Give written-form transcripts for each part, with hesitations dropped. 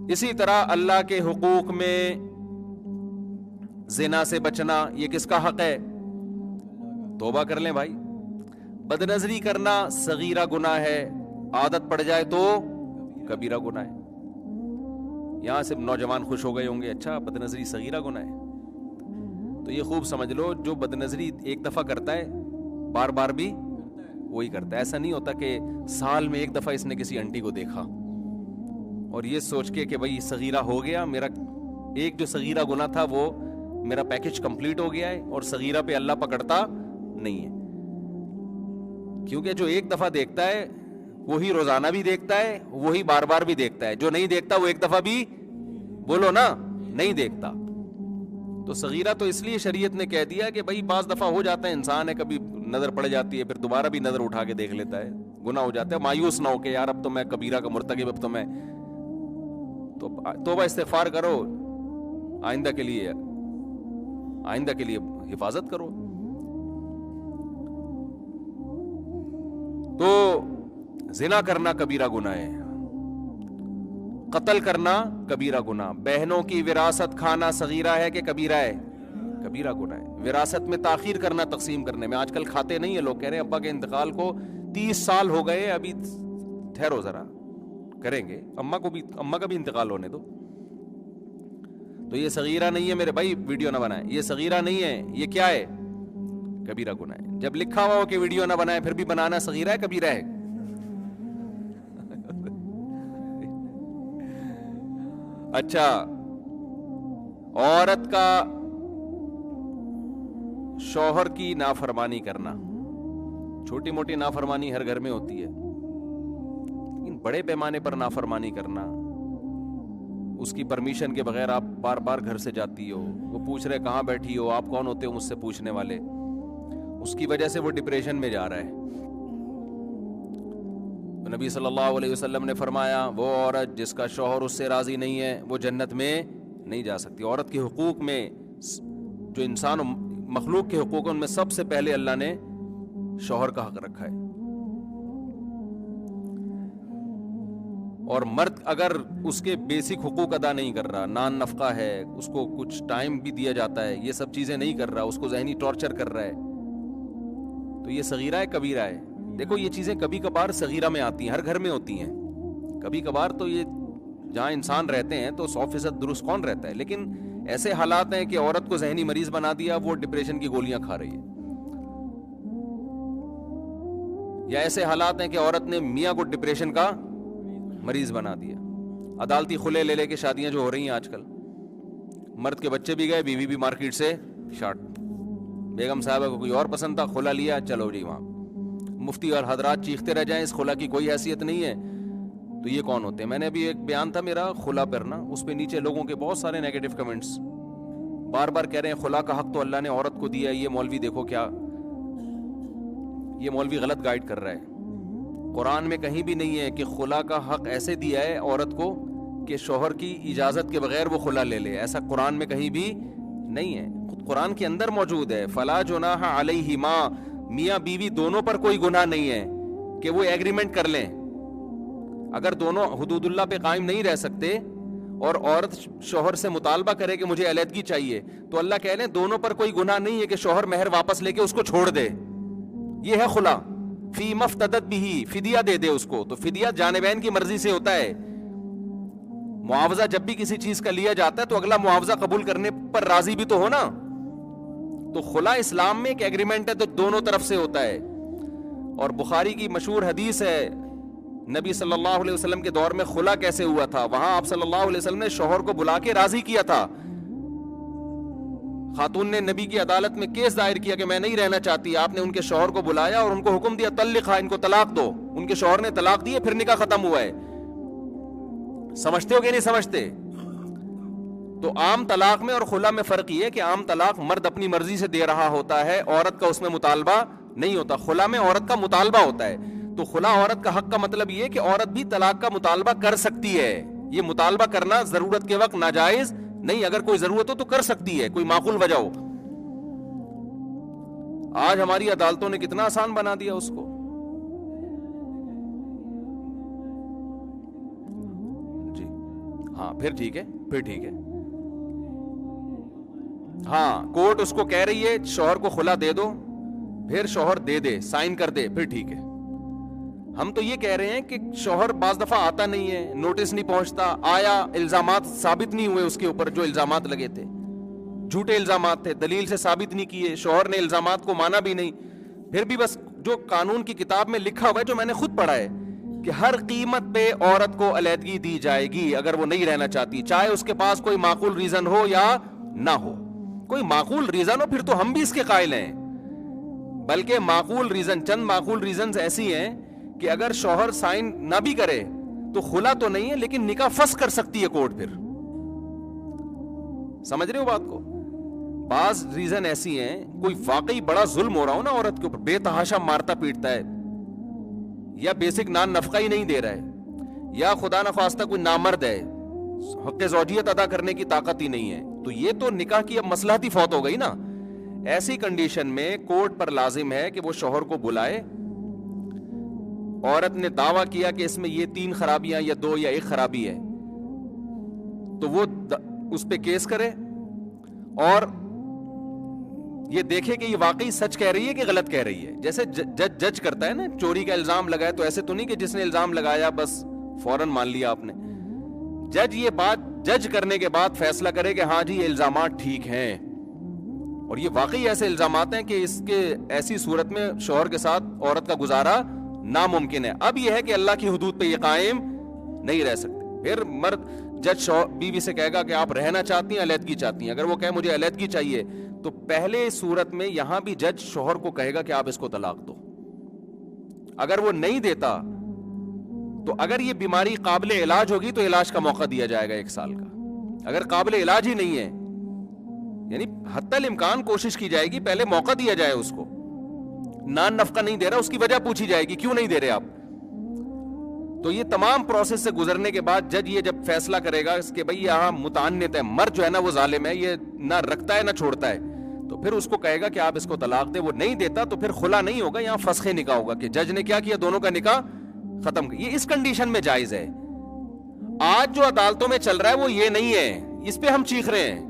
اسی طرح اللہ کے حقوق میں زنا سے بچنا، یہ کس کا حق ہے؟ توبہ کر لیں بھائی. بد نظری کرنا صغیرہ گناہ ہے، عادت پڑ جائے تو کبیرہ گناہ ہے. یہاں سے نوجوان خوش ہو گئے ہوں گے، اچھا بد نظری صغیرہ گناہ ہے. تو یہ خوب سمجھ لو، جو بد نظری ایک دفعہ کرتا ہے بار بار بھی وہی کرتا ہے. ایسا نہیں ہوتا کہ سال میں ایک دفعہ اس نے کسی انٹی کو دیکھا اور یہ سوچ کے کہ بھائی صغیرہ ہو گیا، میرا ایک جو صغیرہ گناہ تھا وہ میرا پیکج کمپلیٹ ہو گیا ہے، اور صغیرہ پہ اللہ پکڑتا نہیں ہے. کیونکہ جو ایک دفعہ دیکھتا ہے وہی روزانہ بھی دیکھتا ہے، وہی بار بار بھی دیکھتا ہے. جو نہیں دیکھتا وہ ایک دفعہ بھی، بولو نا، نہیں دیکھتا. تو صغیرہ تو اس لیے شریعت نے کہہ دیا کہ بھائی بعض دفعہ ہو جاتا ہے، انسان ہے، کبھی نظر پڑ جاتی ہے، پھر دوبارہ بھی نظر اٹھا کے دیکھ لیتا ہے، گناہ ہو جاتا ہے. مایوس نہ ہو کہ یار اب تو میں کبیرہ کا مرتکب، اب تو میں تو توبہ استغفار کرو، آئندہ کے لیے حفاظت کرو. تو زنا کرنا کبیرہ گناہ ہے، قتل کرنا کبیرہ گناہ، بہنوں کی وراثت کھانا صغیرہ ہے کہ کبیرہ ہے؟ کبیرہ گناہ ہے. وراثت میں تاخیر کرنا تقسیم کرنے میں، آج کل کھاتے نہیں ہیں لوگ، کہہ رہے ہیں ابا کے انتقال کو 30 سال ہو گئے، ابھی ٹھہرو ذرا، کریں گے، اماں کا بھی انتقال ہونے دو. تو یہ صغیرہ نہیں ہے میرے بھائی، ویڈیو نہ بنائیں، یہ صغیرہ نہیں ہے، یہ کیا ہے؟ کبیرہ گناہ ہے. جب لکھا ہوا ہو کہ ویڈیو نہ بنائیں پھر بھی بنانا صغیرہ ہے کبیرہ ہے؟ اچھا، عورت کا شوہر کی نافرمانی کرنا، چھوٹی موٹی نافرمانی ہر گھر میں ہوتی ہے، لیکن بڑے پیمانے پر نافرمانی کرنا، اس کی پرمیشن کے بغیر آپ بار بار گھر سے جاتی ہو، وہ پوچھ رہے کہاں بیٹھی ہو، آپ کون ہوتے ہو مجھ سے پوچھنے والے، اس کی وجہ سے وہ ڈپریشن میں جا رہا ہے. نبی صلی اللہ علیہ وسلم نے فرمایا وہ عورت جس کا شوہر اس سے راضی نہیں ہے وہ جنت میں نہیں جا سکتی. عورت کے حقوق میں جو انسان مخلوق کے حقوق ان میں سب سے پہلے اللہ نے شوہر کا حق رکھا ہے. اور مرد اگر اس کے بیسک حقوق ادا نہیں کر رہا، نان نفقہ ہے، اس کو کچھ ٹائم بھی دیا جاتا ہے، یہ سب چیزیں نہیں کر رہا، اس کو ذہنی ٹارچر کر رہا ہے، تو یہ صغیرہ ہے کبیرہ ہے؟ دیکھو یہ چیزیں کبھی کبھار صغیرہ میں آتی ہیں، ہر گھر میں ہوتی ہیں. کبھی کبھار تو یہ جہاں انسان رہتے ہیں تو 100% درست کون رہتا ہے، لیکن ایسے حالات ہیں کہ عورت کو ذہنی مریض بنا دیا، وہ ڈپریشن کی گولیاں کھا رہی ہے. یا ایسے حالات ہیں کہ عورت نے میاں کو ڈپریشن کا مریض بنا دیا. عدالتی خلے لے کے شادیاں جو ہو رہی ہیں آج کل، مرد کے بچے بھی گئے، بیوی بھی مارکیٹ سے شارٹ، بیگم صاحبہ کو کوئی اور پسند تھا، خلا لیا، چلو جی وہاں. مفتی اور حضرات چیختے رہ جائیں اس خلا کی کوئی حیثیت نہیں ہے، تو یہ کون ہوتے ہیں؟ میں نے ابھی ایک بیان تھا میرا خلا پر نا، اس پہ نیچے لوگوں کے بہت سارے نیگیٹو کمنٹس، بار بار کہہ رہے ہیں خلا کا حق تو اللہ نے عورت کو دیا ہے، یہ مولوی دیکھو کیا، یہ مولوی غلط گائیڈ کر رہا ہے. قرآن میں کہیں بھی نہیں ہے کہ خلا کا حق ایسے دیا ہے عورت کو کہ شوہر کی اجازت کے بغیر وہ خلا لے لے، ایسا قرآن میں کہیں بھی نہیں ہے. خود قرآن کے اندر موجود ہے فلا جناح علیہما، میاں بیوی دونوں پر کوئی گناہ نہیں ہے کہ وہ ایگریمنٹ کر لیں. اگر دونوں حدود اللہ پہ قائم نہیں رہ سکتے اور عورت شوہر سے مطالبہ کرے کہ مجھے علیحدگی چاہیے، تو اللہ کہہ لیں دونوں پر کوئی گناہ نہیں ہے کہ شوہر مہر واپس لے کے اس کو چھوڑ دے. یہ ہے خلا، فی مفتدت بھی، فدیہ دے دے اس کو. تو فدیہ جانبین کی مرضی سے ہوتا ہے. معاوضہ جب بھی کسی چیز کا لیا جاتا ہے تو اگلا معاوضہ قبول کرنے پر راضی بھی تو ہو نا. تو خلا اسلام میں ایک ایگریمنٹ ہے تو دونوں طرف سے ہوتا ہے. اور بخاری کی مشہور حدیث ہے، نبی صلی اللہ علیہ وسلم کے دور میں خلا کیسے ہوا تھا. وہاں آپ صلی اللہ علیہ وسلم نے شوہر کو بلا کے راضی کیا تھا. خاتون نے نبی کی عدالت میں کیس دائر کیا کہ میں نہیں رہنا چاہتی، آپ نے ان کے شوہر کو بلایا اور ان کو حکم دیا طلقھا، ان کو طلاق دو. ان کے شوہر نے طلاق دی، پھر نکاح ختم ہوا ہے. سمجھتے ہو کہ نہیں سمجھتے؟ تو عام طلاق میں اور خلا میں فرق یہ ہے کہ عام طلاق مرد اپنی مرضی سے دے رہا ہوتا ہے، عورت کا اس میں مطالبہ نہیں ہوتا. خلا میں عورت کا مطالبہ ہوتا ہے. تو خلا عورت کا حق کا مطلب یہ ہے کہ عورت بھی طلاق کا مطالبہ کر سکتی ہے. یہ مطالبہ کرنا ضرورت کے وقت ناجائز نہیں، اگر کوئی ضرورت ہو تو کر سکتی ہے، کوئی معقول وجہ ہو. آج ہماری عدالتوں نے کتنا آسان بنا دیا اس کو. جی ہاں پھر ٹھیک ہے، پھر ٹھیک ہے. ہاں کورٹ اس کو کہہ رہی ہے شوہر کو خلا دے دو، پھر شوہر دے دے، سائن کر دے، پھر ٹھیک ہے. ہم تو یہ کہہ رہے ہیں کہ شوہر بعض دفعہ آتا نہیں ہے، نوٹس نہیں پہنچتا، آیا الزامات ثابت نہیں ہوئے اس کے اوپر، جو الزامات لگے تھے جھوٹے الزامات تھے، دلیل سے ثابت نہیں کیے، شوہر نے الزامات کو مانا بھی نہیں، پھر بھی بس جو قانون کی کتاب میں لکھا ہوا ہے، جو میں نے خود پڑھا ہے کہ ہر قیمت پہ عورت کو علیحدگی دی جائے گی اگر وہ نہیں رہنا چاہتی، چاہے اس کے پاس کوئی معقول ریزن ہو یا نہ ہو. کوئی معقول ریزن ہو پھر تو ہم بھی اس کے قائل ہیں، بلکہ معقول ریزن، چند معقول ریزنز ایسی ہیں کہ اگر شوہر سائن نہ بھی کرے تو خلا تو نہیں ہے لیکن نکاح فسخ کر سکتی ہے کورٹ. پھر سمجھ رہے ہو بات کو؟ بعض ریزن ایسی ہیں، کوئی واقعی بڑا ظلم ہو رہا ہو نا عورت کے اوپر، بے تحاشا مارتا پیٹتا ہے، یا بیسک نان نفقہ ہی نہیں دے رہا ہے، یا خدا نخواستہ کوئی نامرد ہے، حق زوجیت ادا کرنے کی طاقت ہی نہیں ہے، تو یہ تو نکاح کی اب مصلحت فوت ہو گئی نا. ایسی کنڈیشن میں کورٹ پر لازم ہے کہ وہ شوہر کو بلائے. عورت نے دعویٰ کیا کہ اس میں یہ 3 خرابیاں یا 2 یا 1 خرابی ہے، تو وہ اس پہ کیس کرے اور یہ دیکھے کہ یہ واقعی سچ کہہ رہی ہے کہ غلط کہہ رہی ہے. جیسے جج کرتا ہے نا، چوری کا الزام لگایا تو ایسے تو نہیں کہ جس نے الزام لگایا بس فوراً مان لیا آپ نے. جج یہ بات جج کرنے کے بعد فیصلہ کرے کہ ہاں جی یہ الزامات ٹھیک ہیں، اور یہ واقعی ایسے الزامات ہیں کہ اس کے ایسی صورت میں شوہر کے ساتھ عورت کا گزارا ناممکن ہے. اب یہ ہے کہ اللہ کی حدود پہ یہ قائم نہیں رہ سکتے. پھر مرد جج بیوی سے کہے گا کہ آپ رہنا چاہتی ہیں علیحدگی چاہتی ہیں، اگر وہ کہے مجھے علیحدگی چاہیے تو پہلے صورت میں یہاں بھی جج شوہر کو کہے گا کہ آپ اس کو طلاق دو. اگر وہ نہیں دیتا تو اگر یہ بیماری قابل علاج ہوگی تو علاج کا موقع دیا جائے گا 1 سال کا. اگر قابل علاج ہی نہیں ہے یعنی حتی الامکان کوشش کی جائے گی پہلے موقع دیا جائے اس کو. نان نفقہ نہیں دے رہا، اس کی وجہ پوچھی جائے گی کیوں نہیں دے رہے آپ. تو یہ تمام پروسیس سے گزرنے کے بعد جج یہ جب فیصلہ کرے گا اس کے بھئی یہاں متعنت ہے، مرد جو ہے نا وہ ظالم ہے، یہ نہ رکھتا ہے نہ چھوڑتا ہے، تو پھر اس کو کہے گا کہ آپ اس کو طلاق دیں. وہ نہیں دیتا تو پھر خلا نہیں ہوگا، یہاں فسخ نکاح ہوگا کہ جج نے کیا کیا، دونوں کا نکاح ختم. یہ اس کنڈیشن میں جائز ہے. آج جو عدالتوں میں چل رہا ہے وہ یہ نہیں ہے، اس پہ ہم چیخ رہے ہیں.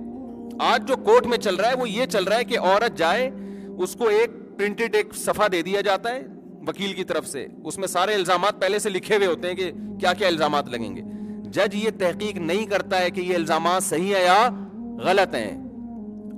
آج جو کورٹ میں چل رہا ہے وہ یہ چل رہا ہے کہ عورت جائے، اس کو ایک پرنٹڈ ایک صفحہ دے دیا جاتا ہے وکیل کی طرف سے، اس میں سارے الزامات پہلے سے لکھے ہوئے ہوتے ہیں کہ کیا کیا الزامات لگیں گے. جج یہ تحقیق نہیں کرتا ہے کہ یہ الزامات صحیح ہیں یا غلط ہیں،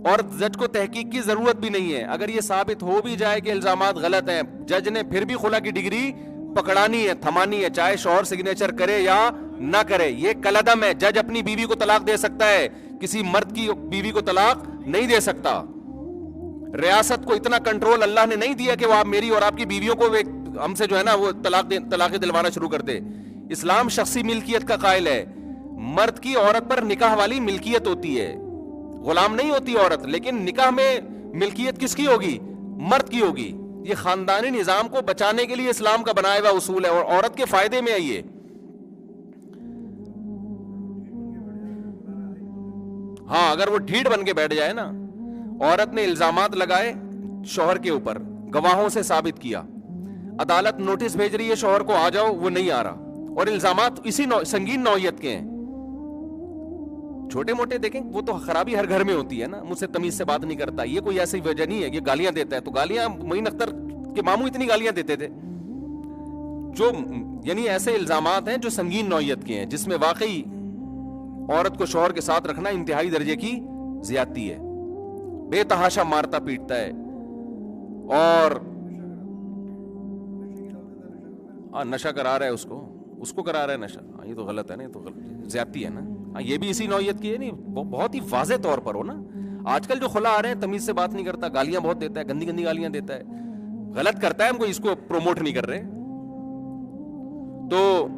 اور جج کو تحقیق کی ضرورت بھی نہیں ہے. اگر یہ ثابت ہو بھی جائے کہ الزامات غلط ہیں، جج نے پھر بھی خلا کی ڈگری پکڑانی ہے، تھمانی ہے، چاہے شوہر سگنیچر کرے یا نہ کرے. یہ کالعدم ہے. جج اپنی بیوی کو طلاق دے سکتا ہے، کسی مرد کی بیوی کو طلاق نہیں دے سکتا. ریاست کو اتنا کنٹرول اللہ نے نہیں دیا کہ وہ آپ میری اور آپ کی بیویوں کو ہم سے جو ہے نا وہ طلاق دلوانا شروع کر دے. اسلام شخصی ملکیت کا قائل ہے. مرد کی عورت پر نکاح والی ملکیت ہوتی ہے، غلام نہیں ہوتی عورت، لیکن نکاح میں ملکیت کس کی ہوگی؟ مرد کی ہوگی. یہ خاندانی نظام کو بچانے کے لیے اسلام کا بنایا ہوا اصول ہے اور عورت کے فائدے میں ہے یہ. ہاں اگر وہ ڈھیڑ بن کے بیٹھ جائے نا، عورت نے الزامات لگائے شوہر کے اوپر، گواہوں سے ثابت کیا، عدالت نوٹس بھیج رہی ہے شوہر کو آ جاؤ، وہ نہیں آ رہا، اور الزامات اسی سنگین نوعیت کے ہیں. چھوٹے موٹے دیکھیں وہ تو خرابی ہر گھر میں ہوتی ہے نا، مجھ سے تمیز سے بات نہیں کرتا، یہ کوئی ایسی وجہ نہیں ہے. یہ گالیاں دیتا ہے تو گالیاں، معین اختر کے ماموں اتنی گالیاں دیتے تھے. جو یعنی ایسے الزامات ہیں جو سنگین نوعیت کے ہیں، جس میں واقعی عورت کو شوہر کے ساتھ رکھنا انتہائی درجے کی زیادتی ہے. بے تحاشا مارتا پیٹتا ہے اور نشہ کرا رہا ہے، اس کو کرا رہا ہے نشہ. یہ تو غلط ہے نا، یہ تو زیادتی ہے نا. یہ بھی اسی نوعیت کی ہے، نہیں بہت ہی واضح طور پر ہو نا. آج کل جو خلا آ رہے ہیں تمیز سے بات نہیں کرتا، گالیاں بہت دیتا ہے، گندی گندی گالیاں دیتا ہے، غلط کرتا ہے، ہم کو اس کو پروموٹ نہیں کر رہے. تو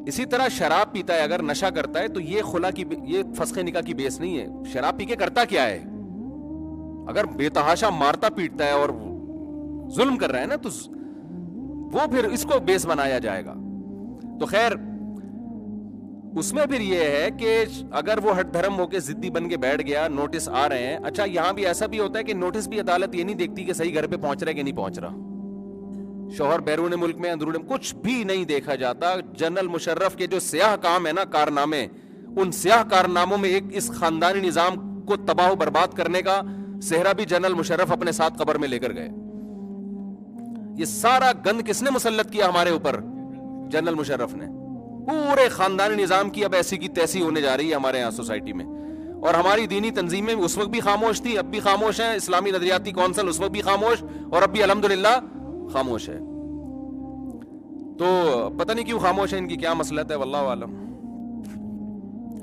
اسی طرح شراب پیتا ہے، اگر نشہ کرتا ہے تو یہ خلا کی، یہ فسخ نکاح کی بیس نہیں ہے. شراب پی کے کرتا کیا ہے؟ اگر بے تحاشا مارتا پیٹتا ہے اور ظلم کر رہا ہے نا تو وہ پھر اس کو بیس بنایا جائے گا. تو خیر اس میں پھر یہ ہے کہ اگر وہ ہٹ دھرم ہو کے ضدی بن کے بیٹھ گیا، نوٹس آ رہے ہیں. اچھا یہاں بھی ایسا بھی ہوتا ہے کہ نوٹس بھی عدالت یہ نہیں دیکھتی کہ صحیح گھر پہ پہنچ رہا ہے کہ نہیں پہنچ رہا. شوہر بیرون ملک میں اندرون کچھ بھی نہیں دیکھا جاتا. جنرل مشرف کے جو سیاہ کام ہے نا, کارنامے, ان سیاہ کارناموں میں ایک اس خاندانی نظام کو تباہ و برباد کرنے کا صحرا بھی جنرل مشرف اپنے ساتھ قبر میں لے کر گئے. یہ سارا گند کس نے مسلط کیا ہمارے اوپر؟ جنرل مشرف نے. پورے خاندانی نظام کی اب ایسی کی تیسی ہونے جا رہی ہے ہمارے یہاں سوسائٹی میں. اور ہماری دینی تنظیمیں اس وقت بھی خاموش تھی, اب بھی خاموش ہیں. اسلامی نظریاتی کونسل اس وقت بھی خاموش, اور اب بھی الحمدللہ خاموش ہے. تو پتہ نہیں کیوں خاموش ہے, ان کی کیا مسئلہ ہے, واللہ عالم.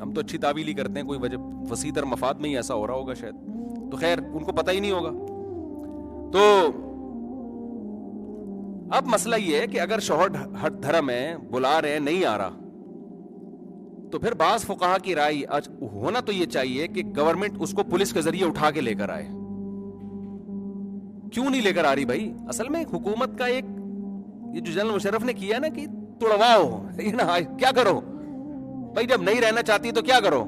ہم تو اچھی تعویل ہی کرتے ہیں, کوئی وجہ وسیع تر مفاد میں ہی ایسا ہو رہا ہوگا شاید. تو خیر ان کو پتہ ہی نہیں ہوگا. تو اب مسئلہ یہ ہے کہ اگر شوہر دھرم ہے, بلا رہے ہیں, نہیں آ رہا, تو پھر بعض فقہا کی رائے ہونا تو یہ چاہیے کہ گورنمنٹ اس کو پولیس کے ذریعے اٹھا کے لے کر آئے. کیوں نہیں لے کر آ رہی بھائی؟ اصل میں حکومت کا ایک یہ جو جنرل مشرف نے کیا نا کہ توڑواؤ, کیا کرو بھائی, جب نہیں رہنا چاہتی تو کیا کرو.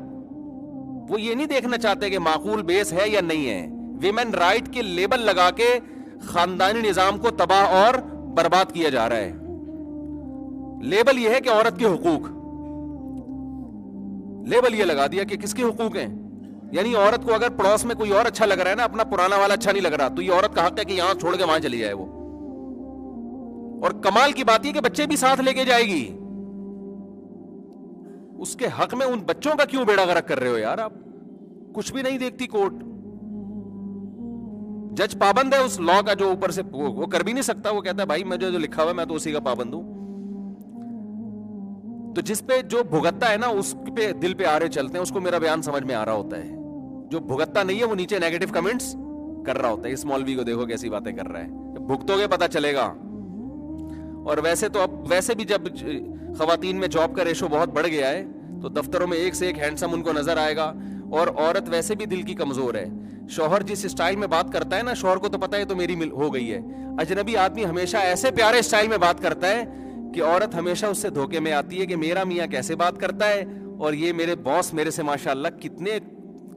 وہ یہ نہیں دیکھنا چاہتے کہ معقول بیس ہے یا نہیں ہے. ویمن رائٹ کے لیبل لگا کے خاندانی نظام کو تباہ اور برباد کیا جا رہا ہے. لیبل یہ ہے کہ عورت کے حقوق, لیبل یہ لگا دیا کہ کس کے حقوق ہیں. یعنی عورت کو اگر پڑوس میں کوئی اور اچھا لگ رہا ہے نا, اپنا پرانا والا اچھا نہیں لگ رہا, تو یہ عورت کا حق ہے کہ یہاں چھوڑ کے وہاں چلی جائے وہ. اور کمال کی بات یہ کہ بچے بھی ساتھ لے کے جائے گی. اس کے حق میں ان بچوں کا کیوں بیڑا غرق کر رہے ہو یار آپ؟ کچھ بھی نہیں دیکھتی کورٹ. جج پابند ہے اس لا کا جو اوپر سے وہ کر بھی نہیں سکتا. وہ کہتا ہے بھائی مجھے جو لکھا ہوا میں تو اسی کا پابند ہوں. تو جس پہ جو بھگتتا ہے نا, اس پہ دل پہ آرے چلتے ہیں, اس کو میرا بیان سمجھ میں آ رہا ہوتا ہے. جو بھگتتا نہیں ہے وہ نیچے نیگیٹو کمنٹس کر رہا ہوتا ہے. اس مولوی کو دیکھو کیسی باتیں کر رہا ہے. بھگتو گے پتہ چلے گا. اور ویسے تو اب ویسے بھی جب خواتین میں جاب کا ریشو بہت بڑھ گیا ہے, تو دفتروں میں ایک سے ایک ہینڈسم ان کو نظر آئے گا. اور عورت ویسے بھی دل کی کمزور ہے. شوہر جس اسٹائل میں بات کرتا ہے نا, شوہر کو تو پتا ہے تو میری ہو گئی ہے. اجنبی آدمی ہمیشہ ایسے پیارے اسٹائل میں بات کرتا ہے کہ عورت ہمیشہ اس سے دھوکے میں آتی ہے کہ میرا میاں کیسے بات کرتا ہے, اور یہ میرے باس میرے سے ماشاءاللہ کتنے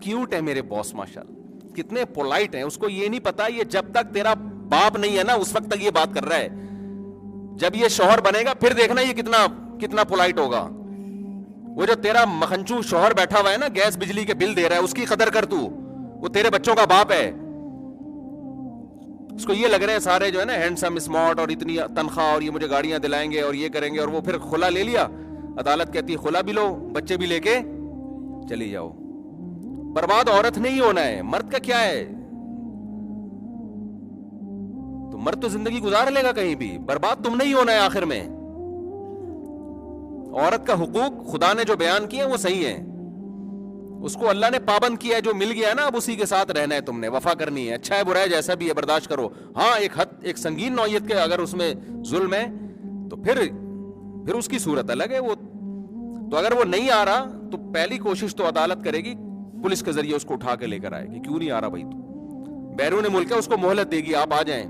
کیوٹ ہیں, میرے باس ماشاءاللہ کتنے پولائٹ ہیں. اس کو یہ نہیں پتا یہ جب تک تیرا باپ نہیں ہے نا اس وقت تک یہ بات کر رہا ہے. جب یہ شوہر بنے گا پھر دیکھنا یہ کتنا پولائٹ ہوگا. وہ جو تیرا مکھنچو شوہر بیٹھا ہوا ہے نا, گیس بجلی کے بل دے رہا ہے, اس کی قدر کر. تو وہ تیرے بچوں کا باپ ہے. اس کو یہ لگ رہے ہیں سارے جو ہے نا ہینڈسم اسمارٹ, اور اتنی تنخواہ, اور یہ مجھے گاڑیاں دلائیں گے اور یہ کریں گے. اور وہ پھر خلا لے لیا, عدالت کہتی ہے خلا بھی لو, بچے بھی لے کے چلی جاؤ. برباد عورت نہیں ہونا ہے, مرد کا کیا ہے. تو مرد تو زندگی گزار لے گا کہیں بھی, برباد تم نہیں ہونا ہے آخر میں. عورت کا حقوق خدا نے جو بیان کیے وہ صحیح ہے, اس کو اللہ نے پابند کیا ہے. جو مل گیا ہے نا اب اسی کے ساتھ رہنا ہے, تم نے وفا کرنی ہے. اچھا ہے برا ہے جیسا بھی ہے برداشت کرو. ہاں ایک حد, ایک سنگین نوعیت کے اگر اس میں ظلم ہے تو پھر اس کی صورت الگ ہے. وہ تو اگر وہ نہیں آ رہا تو پہلی کوشش تو عدالت کرے گی, پولیس کے ذریعے اس کو اٹھا کے لے کر آئے گی. کیوں نہیں آ رہا بھائی, تو بیرون ملک ہے, اس کو مہلت دے گی, آپ آ جائیں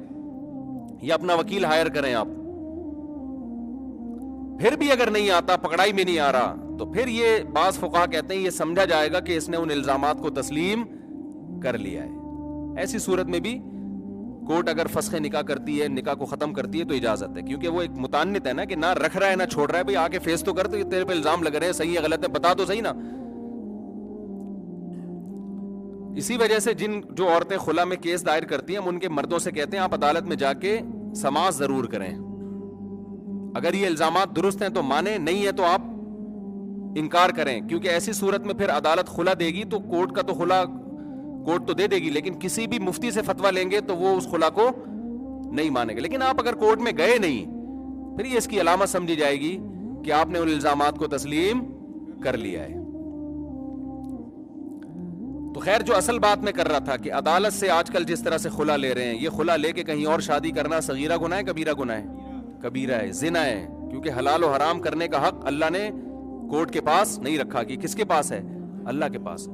یا اپنا وکیل ہائر کریں آپ. پھر بھی اگر نہیں آتا, پکڑائی میں نہیں آ رہا, تو پھر یہ بعض فقہا کہتے ہیں یہ سمجھا جائے گا کہ اس نے ان الزامات کو تسلیم کر لیا ہے. ایسی صورت میں بھی کورٹ اگر فسخ نکاح کرتی ہے, نکاح کو ختم کرتی ہے, تو اجازت ہے. کیونکہ وہ ایک متعنت ہے نا کہ نہ رکھ رہا ہے نہ چھوڑ رہا ہے. بھائی آ کے فیس تو کر, تو یہ تیرے پہ الزام لگ رہے ہیں, صحیح ہے غلط ہے بتا تو صحیح نا. اسی وجہ سے جو عورتیں خلا میں کیس دائر کرتی ہیں, ہم ان کے مردوں سے کہتے ہیں آپ عدالت میں جا کے سماعت ضرور کریں. اگر یہ الزامات درست ہیں تو مانیں, نہیں ہے تو آپ انکار کریں. کیونکہ ایسی صورت میں پھر عدالت خلا دے گی تو کورٹ کا تو خلا کورٹ تو دے دے گی, لیکن کسی بھی مفتی سے فتویٰ لیں گے تو وہ اس خلا کو نہیں مانیں گے. لیکن آپ اگر کورٹ میں گئے نہیں, پھر یہ اس کی علامت سمجھی جائے گی کہ آپ نے ان الزامات کو تسلیم کر لیا ہے. تو خیر جو اصل بات میں کر رہا تھا کہ عدالت سے آج کل جس طرح سے خلا لے رہے ہیں, یہ خلا لے کے کہیں اور شادی کرنا صغیرہ گناہ ہے کبیرہ گناہ ہے؟ کبیرہ ہے, زنا ہے. کیونکہ حلال و حرام کرنے کا حق اللہ نے کورٹ کے پاس نہیں رکھا, کہ کس کے پاس ہے؟ اللہ کے پاس.